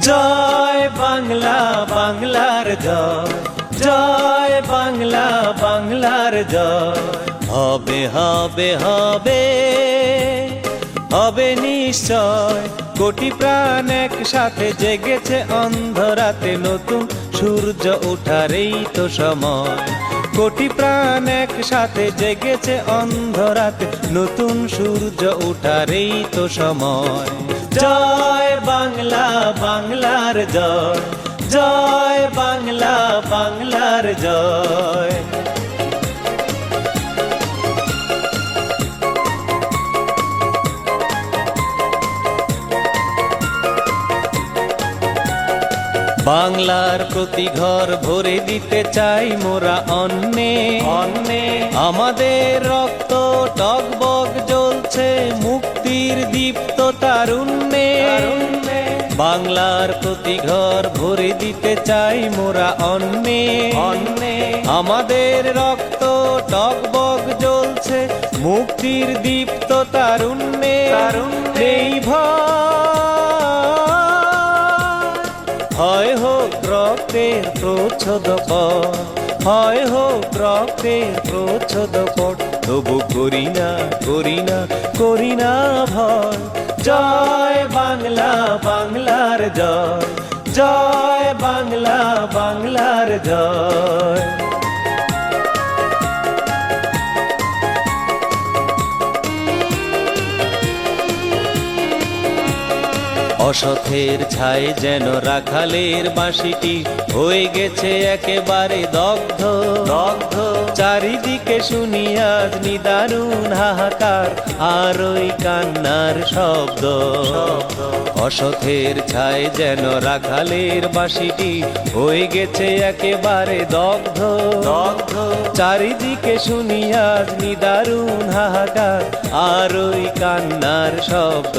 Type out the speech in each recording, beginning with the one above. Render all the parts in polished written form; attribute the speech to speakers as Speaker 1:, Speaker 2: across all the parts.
Speaker 1: জয় বাংলা, বাংলার জয়, জয় বাংলা, বাংলার জয়। হবে হবে হবে হবে নিশ্চয়, কোটি প্রাণ একসাথে জেগেছে অন্ধরাতে, নতুন সূর্য ওঠার এই তো সময়। কোটি প্রাণ একসাথে জেগেছে অন্ধরাতে, নতুন সূর্য ওঠার এই তো সময়। জয় বাংলা, বাংলার জয়, জয় বাংলা, বাংলার জয়। বাংলার প্রতি ঘর ভরে দিতে চাই মোরা অন্নে অন্নে, আমাদের রক্ত টগবগ জ্বলছে মুক্তির দীপ্ত তারুণ্যে। বাংলার প্রতি ঘর ভরে দিতে চাই মোরা অন্নে অন্নে, আমাদের রক্ত টগবগ জ্বলছে মুক্তির দীপ্ত তারুণ্যে। এই হয় হোক রক্তের প্রচ্ছদপট, হয় হোক রক্তের প্রচ্ছদপট, তবু করি না করি না করি না ভয়। জয় বাংলা, বাংলার জয়, জয় বাংলা, বাংলার জয়। অসথের ছায় যেন রাখালের বাঁশিটি হয়ে গেছে একেবারে দগ্ধ দগ্ধ, চারিদিকে শুনি আজ নিদারুণ হাহাকার আর ওই কান্নার শব্দ। অসথের ছায় যেন রাখালের বাঁশিটি হয়ে গেছে একেবারে দগ্ধ দগ্ধ, চারিদিকে শুনি আজ নিদারুণ হাহাকার আর ওই কান্নার শব্দ।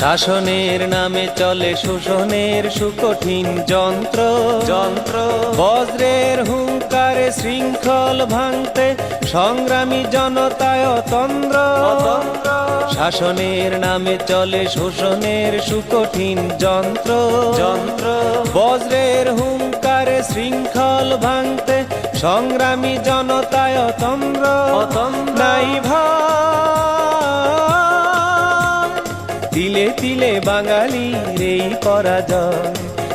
Speaker 1: শাসনের নামে চলে শোষণের সুকঠিন যন্ত্র যন্ত্র, বজ্রের হুঙ্কারে শৃঙ্খল ভাঙতে সংগ্রামী জনতায় তন্দ্র। শাসনের নামে চলে শোষণের সুকঠিন যন্ত্র যন্ত্র, বজ্রের হুঙ্কারে শৃঙ্খল ভাঙতে সংগ্রামী জনতায় তন্দ্র। নাই তিলে তিলে বাঙালির এই পরাজয়,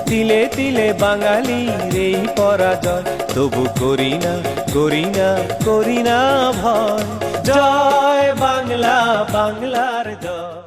Speaker 1: তিলে তিলে বাঙালির এই পরাজয়, তবু করি না করি না করি না ভয়। জয় বাংলা, বাংলার জয়।